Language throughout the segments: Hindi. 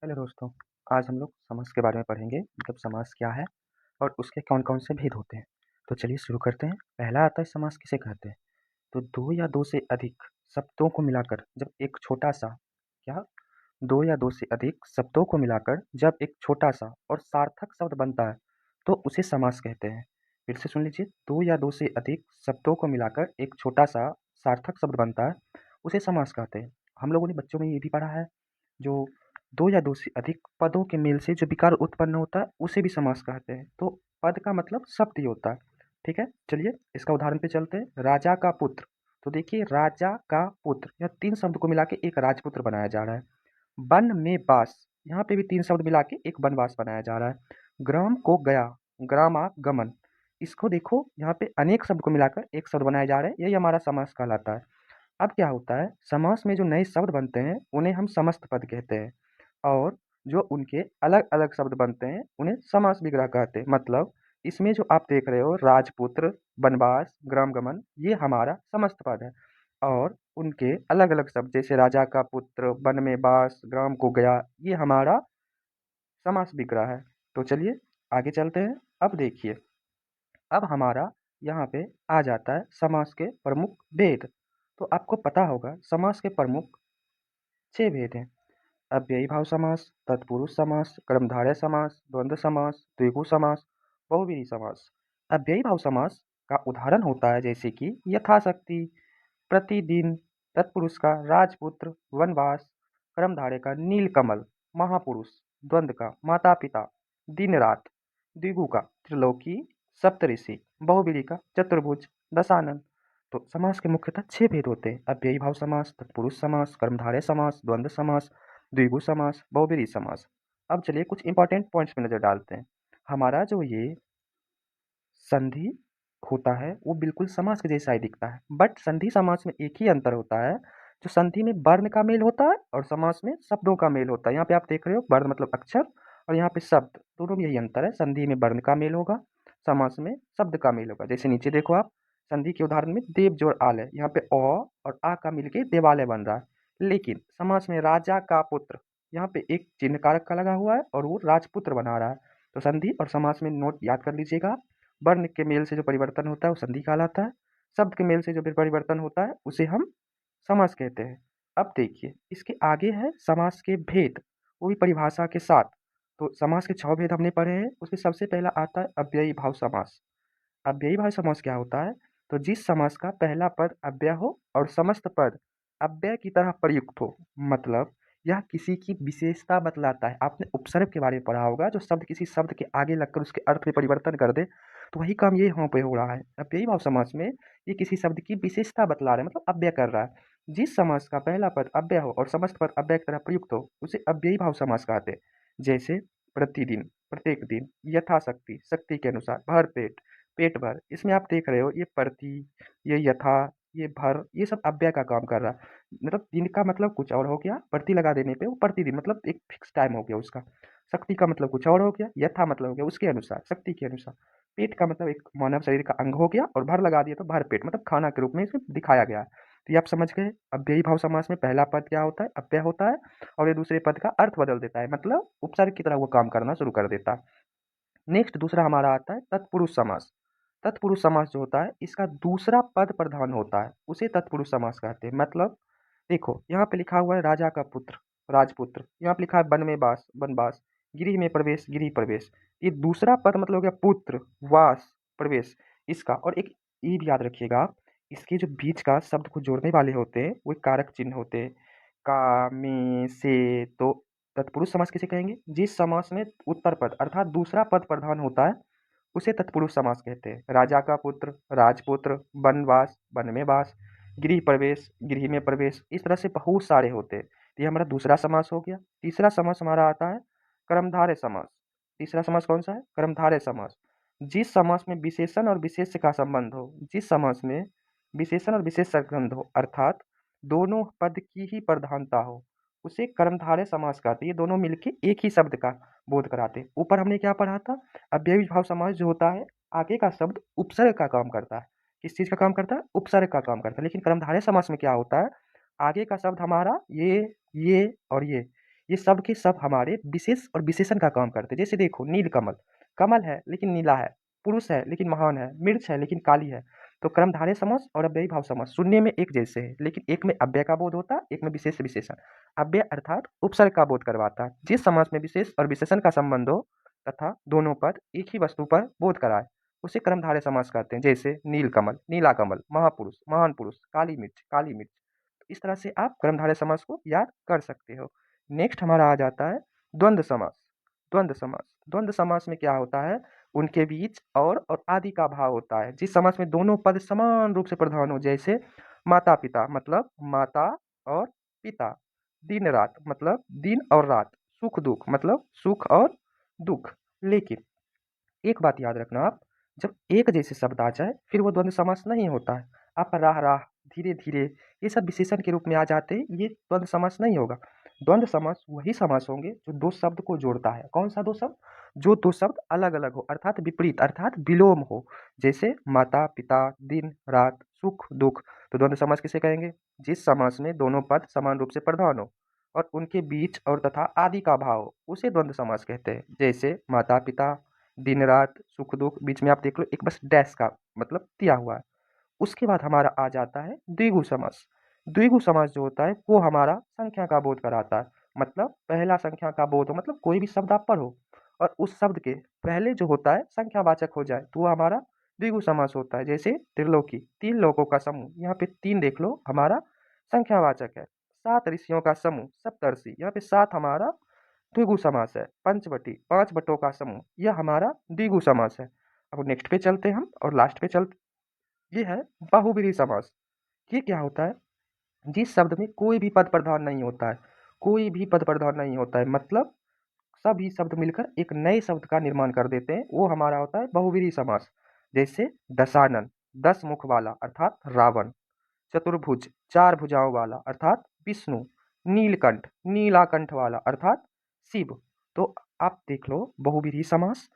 हेलो दोस्तों, आज हम लोग समास के बारे में पढ़ेंगे मतलब समास क्या है और उसके कौन-कौन से भेद होते हैं। तो चलिए शुरू करते हैं। पहला आता है समास किसे कहते हैं? तो 2 या 2 से अधिक शब्दों को मिलाकर जब एक छोटा-सा क्या? 2 या 2 से अधिक शब्दों को मिलाकर जब एक छोटा-सा और सार्थक शब्द बनता है, तो उसे समास कहते हैं। फिर से सुन लीजिए, 2 या 2 से अधिक शब्दों को मिलाकर एक छोटा-सा सार्थक शब्द बनता है, उसे समास कहते हैं। हम लोगों ने बच्चों में ये भी पढ़ा है, जो 2 या 2 से अधिक पदों के मेल से जो विकार उत्पन्न होता है, उसे भी समास कहते हैं। तो पद का मतलब शब्द ही होता है, ठीक है? चलिए इसका उदाहरण पे चलते हैं। राजा का पुत्र, तो देखिए राजा का पुत्र, यह 3 शब्द को मिला के एक राजपुत्र बनाया जा रहा है। वन में बास, यहाँ पे भी 3 शब्द मिला के एक वनवास बनाया जा रहा है। ग्राम को गया, ग्रामागमन, इसको देखो यहाँ पे अनेक शब्द को मिलाकर एक शब्द बनाए जा रहे हैं, यही हमारा समास कहलाता है। अब क्या होता है, समास में जो नए शब्द बनते हैं, उन्हें हम समस्त पद कहते हैं और जो उनके अलग-अलग शब्द बनते हैं, उन्हें समास विग्रह कहते हैं। मतलब इसमें जो आप देख रहे हो राजपुत्र, वनवास, ग्रामगमन, ये हमारा समस्त पद है और उनके अलग-अलग शब्द जैसे राजा का पुत्र, वन में बास, ग्राम को गया, ये हमारा समास विग्रह है। तो चलिए आगे चलते हैं। अब देखिए, अब हमारा यहाँ पे आ जाता है समास के प्रमुख भेद। तो आपको पता होगा समास के प्रमुख 6 भेद हैं। अव्ययी भाव समास, तत्पुरुष समास, कर्मधारय समास, द्वंद्व समास, द्विगु समास, बहुव्रीहि समास। अव्ययी भाव समास का उदाहरण होता है जैसे कि यथाशक्ति, प्रतिदिन, तत्पुरुष का राजपुत्र, वनवास, कर्मधारय का नीलकमल, महापुरुष, द्वंद्व का माता पिता, दिन रात, द्विगु का त्रिलोकी, सप्तऋषि, बहुव्रीहि का चतुर्भुज, दशानन। तो समास के मुख्यतः 6 भेद होते हैं। अव्ययी भाव समास, तत्पुरुष समास, कर्मधारय समास, द्वंद्व समास, द्विगु समास, बहुव्रीहि समास। अब चलिए कुछ इंपॉर्टेंट पॉइंट्स पे नज़र डालते हैं। हमारा जो ये संधि होता है, वो बिल्कुल समास के जैसा ही दिखता है, बट संधि समास में एक ही अंतर होता है, जो संधि में वर्ण का मेल होता है और समास में शब्दों का मेल होता है। यहाँ पे आप देख रहे हो वर्ण मतलब अक्षर और यहाँ पे शब्द, दोनों में यही अंतर है। संधि में वर्ण का मेल होगा, समास में शब्द का मेल होगा। जैसे नीचे देखो आप, संधि के उदाहरण में देव जोड़ आल है, यहाँ पे अ और आ का मिलके देवालय बन रहा है। लेकिन समास में राजा का पुत्र, यहाँ पे एक चिन्ह कारक का लगा हुआ है और वो राजपुत्र बना रहा है। तो संधि और समास में नोट याद कर लीजिएगा, वर्ण के मेल से जो परिवर्तन होता है वो संधि कहलाता है, शब्द के मेल से जो भी परिवर्तन होता है उसे हम समास कहते हैं। अब देखिए इसके आगे है समास के भेद, वो भी परिभाषा के साथ। तो समास के 6 भेद हमने पढ़े हैं, उसमें सबसे पहला आता है अव्ययी भाव समास। अव्ययी भाव समास क्या होता है? तो जिस समास का पहला पद अव्यय हो और समस्त पद अव्यय की तरह प्रयुक्त हो, मतलब यह किसी की विशेषता बतलाता है। आपने उपसर्ग के बारे में पढ़ा होगा, जो शब्द किसी शब्द के आगे लगकर उसके अर्थ में परिवर्तन कर दे, तो वही काम ये यहाँ पे हो रहा है। अव्ययी भाव समास में ये किसी शब्द की विशेषता बतला रहा है, मतलब अव्यय कर रहा है। जिस समास का पहला पद अव्यय हो और समस्त पद अव्यय की तरह प्रयुक्त हो, उसे अव्ययी भाव समास कहते हैं। जैसे प्रतिदिन, प्रत्येक दिन, यथाशक्ति, शक्ति के अनुसार, भरपेट, पेट भर। इसमें आप देख रहे हो ये प्रति, ये यथा, ये भर, ये सब अव्यय का काम कर रहा है। मतलब दिन का मतलब कुछ और हो गया, प्रति लगा देने पे वो प्रतिदिन मतलब एक फिक्स टाइम हो गया उसका। शक्ति का मतलब कुछ और हो गया, यथा मतलब हो गया उसके अनुसार, शक्ति के अनुसार। पेट का मतलब एक मानव शरीर का अंग हो गया और भर लगा दिया तो भर पेट मतलब खाना के रूप में इसमें दिखाया गया है। तो ये आप समझ गए, अव्ययी भाव समास में पहला पद क्या होता है? अव्यय होता है और ये दूसरे पद का अर्थ बदल देता है, मतलब उपसर्ग की तरह वो काम करना शुरू कर देता है। नेक्स्ट दूसरा हमारा आता है तत्पुरुष समास। तत्पुरुष समास जो होता है, इसका दूसरा पद प्रधान होता है, उसे तत्पुरुष समास कहते हैं। मतलब देखो यहाँ पे लिखा हुआ है राजा का पुत्र, राजपुत्र, यहाँ पे लिखा है वन में बास, वनवास, गृह में प्रवेश, गृह प्रवेश। ये दूसरा पद मतलब हो गया पुत्र, वास, प्रवेश, इसका। और एक ये भी याद रखिएगा आप, इसके जो बीच का शब्द को जोड़ने वाले होते हैं वो कारक चिन्ह होते हैं, का, में, से। तो तत्पुरुष समास किसे कहेंगे? जिस समास में उत्तर पद अर्थात दूसरा पद प्रधान होता है, उसे तत्पुरुष समास कहते हैं। राजा का पुत्र, राजपुत्र, वनवास, वन में वास, गृह प्रवेश, गृह में प्रवेश, इस तरह से बहुत सारे होते हैं। तो ये हमारा दूसरा समास हो गया। तीसरा समास हमारा आता है कर्मधारय समास। तीसरा समास कौन सा है? कर्मधारय समास। जिस समास में विशेषण और विशेष्य का संबंध हो, जिस समास में विशेषण और विशेष संबंध हो, अर्थात दोनों पद की ही प्रधानता हो, उसे कर्मधारय समास कहते हैं। ये दोनों मिलके एक ही शब्द का बोध कराते हैं। ऊपर हमने क्या पढ़ा था? अव्ययी भाव समास जो होता है, आगे का शब्द उपसर्ग का काम करता है। किस चीज़ का काम करता है? उपसर्ग का काम करता है। लेकिन कर्मधारय समास में क्या होता है? आगे का शब्द हमारा ये और ये ये सब के सब हमारे विशेष और विशेषण का काम करते हैं। जैसे देखो नीलकमल, कमल है लेकिन नीला है, पुरुष है लेकिन महान है, मिर्च है लेकिन काली है। तो कर्मधारय समास और अव्ययी भाव समास सुनने में एक जैसे है, लेकिन एक में अव्यय का बोध होता है, एक में विशेष विशेषण। अव्यय अर्थात उपसर्ग का बोध करवाता है। जिस समास में विशेष और विशेषण का संबंध हो तथा दोनों पद एक ही वस्तु पर बोध कराए उसे कर्मधारय समास कहते हैं। जैसे नीलकमल, नीला कमल, महापुरुष, महान पुरुष, काली मिर्च, काली मिर्च। इस तरह से आप कर्मधारय समास को याद कर सकते हो। नेक्स्ट हमारा आ जाता है द्वंद्व समास। द्वंद्व समास, द्वंद्व समास में क्या होता है, उनके बीच और आदि का भाव होता है। जिस समास में दोनों पद समान रूप से प्रधान हो, जैसे माता पिता मतलब माता और पिता, दिन रात मतलब दिन और रात, सुख दुख मतलब सुख और दुख। लेकिन एक बात याद रखना आप, जब एक जैसे शब्द आ जाए फिर वो द्वंद्व समास नहीं होता है। आप राह राह, धीरे धीरे, ये सब विशेषण के रूप में आ जाते हैं, ये द्वंद्व समास नहीं होगा। द्वंद्व समास वही समास होंगे जो दो शब्द को जोड़ता है। कौन सा दो शब्द? जो दो शब्द अलग अलग हो अर्थात विपरीत अर्थात विलोम हो। जैसे माता पिता, दिन रात, सुख दुख। तो द्वंद्व समास किसे कहेंगे? जिस समास में दोनों पद समान रूप से प्रधान हो और उनके बीच और तथा आदि का भाव हो उसे द्वंद्व समास कहते हैं। जैसे माता पिता, दिन रात, सुख दुख, बीच में आप देख लो एक बस डैश का मतलब दिया हुआ है। उसके बाद हमारा आ जाता है द्विगु समास। द्विगु समास जो होता है वो हमारा संख्या का बोध कराता है। मतलब पहला संख्या का बोध हो, मतलब कोई भी शब्द आप पढ़ो और उस शब्द के पहले जो होता है संख्यावाचक हो जाए तो वो हमारा द्विगु समास होता है। जैसे त्रिलोकी, तीन लोगों का समूह, यहाँ पे तीन देख लो हमारा संख्यावाचक है। सात ऋषियों का समूह सप्तर्षि, यहाँ पे सात हमारा द्विगु समास है। पंचवटी, पांच बटों का समूह, यह हमारा द्विगु समास है। अब नेक्स्ट पे चलते हैं हम और लास्ट पे चलते, ये है बहुब्रीहि समास। ये क्या होता है? जिस शब्द में कोई भी पद प्रधान नहीं होता है, कोई भी पद प्रधान नहीं होता है, मतलब सभी शब्द मिलकर एक नए शब्द का निर्माण कर देते हैं, वो हमारा होता है बहुब्रीहि समास। जैसे दशानन, दस मुख वाला अर्थात रावण। चतुर्भुज, चार भुजाओं वाला अर्थात विष्णु। नीलकंठ, नीला कंठ वाला अर्थात शिव। तो आप देख लो बहुब्रीहि समास,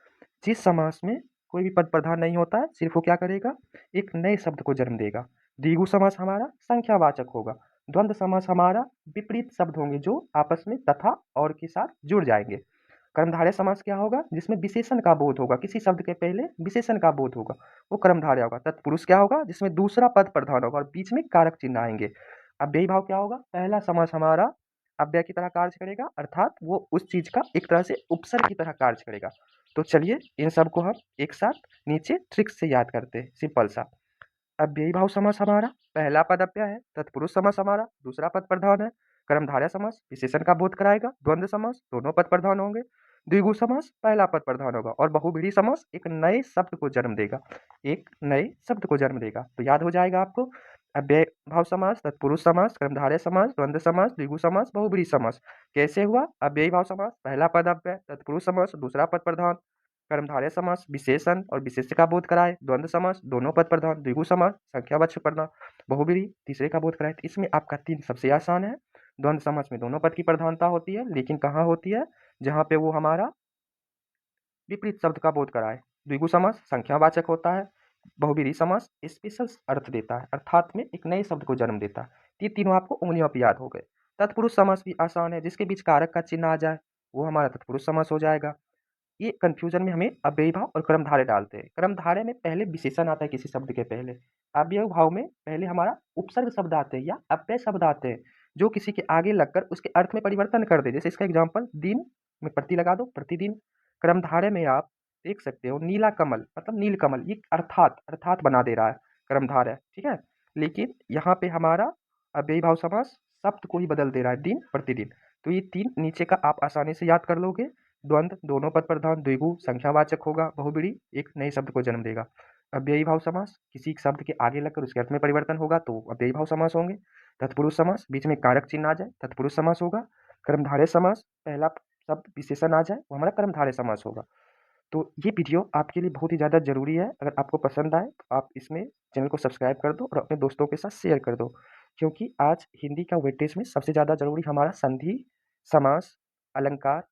जिस समास में कोई भी पद प्रधान नहीं होता है, सिर्फ वो क्या करेगा, एक नए शब्द को जन्म देगा। द्विगु समास हमारा संख्यावाचक होगा। द्वंद्व समास हमारा विपरीत शब्द होंगे जो आपस में तथा और के साथ जुड़ जाएंगे। कर्मधारय समास क्या होगा? जिसमें विशेषण का बोध होगा, किसी शब्द के पहले विशेषण का बोध होगा, वो कर्मधारय होगा। तत्पुरुष क्या होगा? जिसमें दूसरा पद प्रधान होगा और बीच में कारक चिन्ह आएंगे। अव्ययी भाव क्या होगा? पहला समास हमारा अव्यय की तरह कार्य करेगा अर्थात वो उस चीज का एक तरह से उपसर्ग की तरह कार्य करेगा। तो चलिए इन सब को हम एक साथ नीचे ट्रिक से याद करते हैं, सिंपल सा। अव्ययी भाव समास हमारा पहला पद अव्यय है। तत्पुरुष समास हमारा दूसरा पद प्रधान है। कर्मधारय समास विशेषण का बोध कराएगा। द्वंद्व समास दोनों पद प्रधान होंगे। द्विगु समास पहला पद प्रधान होगा और बहुब्रीहि समास एक नए शब्द को जन्म देगा, एक नए शब्द को जन्म देगा। तो याद हो जाएगा आपको, अव्यय भाव समास, तत्पुरुष समास, कर्मधारय समास, द्वंद्व समास, द्विगु समास, बहुब्रीहि समास। कैसे हुआ? अव्ययी भाव समास पहला पद अव्यय, तत्पुरुष समास दूसरा पद प्रधान, कर्मधारय समास विशेषण और विशेष्य का बोध कराए, द्वंद्व समास दोनों पद प्रधान, द्विगु समास संख्यावाचक पढ़ना, बहुब्रीहि तीसरे का बोध कराए। तो इसमें आपका तीन सबसे आसान है। द्वंद्व समास में दोनों पद की प्रधानता होती है, लेकिन कहाँ होती है? जहाँ पे वो हमारा विपरीत शब्द का बोध कराए। द्विगु समास संख्यावाचक होता है। बहुब्रीहि समास स्पेशल अर्थ देता है अर्थात में एक नए शब्द को जन्म देता है। ये तीनों आपको उंगलियों पर याद हो गए। तत्पुरुष समास भी आसान है, जिसके बीच कारक का चिन्ह आ जाए वो हमारा तत्पुरुष समास हो जाएगा। ये कंफ्यूजन में हमें अव्ययी भाव और कर्मधारय डालते हैं। कर्मधारय में पहले विशेषण आता है किसी शब्द के पहले। अव्ययी भाव में पहले हमारा उपसर्ग शब्द आते हैं या अव्यय शब्द आते हैं जो किसी के आगे लगकर उसके अर्थ में परिवर्तन कर दे। जैसे इसका एग्जाम्पल दिन में प्रति लगा दो, प्रतिदिन। कर्मधारय में आप देख सकते हो नीला कमल मतलब नील कमल, ये अर्थात अर्थात बना दे रहा है कर्मधारय, ठीक है। लेकिन यहाँ पे हमारा अव्ययी भाव समास शब्द को ही बदल दे रहा है, दिन प्रतिदिन। तो ये तीन नीचे का आप आसानी से याद कर लोगे। द्वंद्व दोनों पद प्रधान, द्विगु संख्यावाचक होगा, बहुब्रीहि एक नए शब्द को जन्म देगा। अव्ययी भाव समास किसी शब्द के आगे लगकर उसके अर्थ में परिवर्तन होगा तो अव्ययी भाव समास होंगे। तत्पुरुष समास बीच में कारक चिन्ह आ जाए तत्पुरुष समास होगा। कर्मधारय समास पहला शब्द विशेषण आ जाए वो हमारा कर्मधारय समास होगा। तो ये वीडियो आपके लिए बहुत ही ज़्यादा ज़रूरी है। अगर आपको पसंद आए तो आप इसमें चैनल को सब्सक्राइब कर दो और अपने दोस्तों के साथ शेयर कर दो, क्योंकि आज हिंदी का वेटेज में सबसे ज़्यादा ज़रूरी हमारा संधि, समास, अलंकार,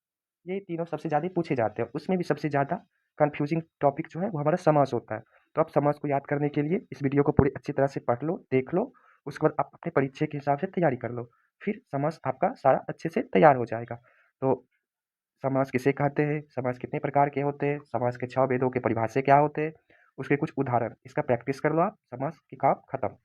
ये तीनों सबसे ज़्यादा पूछे जाते हैं। उसमें भी सबसे ज़्यादा कन्फ्यूजिंग टॉपिक जो है वो हमारा समास होता है। तो आप समास को याद करने के लिए इस वीडियो को पूरी अच्छी तरह से पढ़ लो, देख लो, उसके बाद आप अपने परीक्षा के हिसाब से तैयारी कर लो। फिर समास आपका सारा अच्छे से तैयार हो जाएगा। तो समास किसे कहते हैं, समास कितने प्रकार के होते हैं, समास के 6 भेदों के परिभाषा क्या होते हैं, उसके कुछ उदाहरण, इसका प्रैक्टिस कर लो आप, समास की काम खत्म।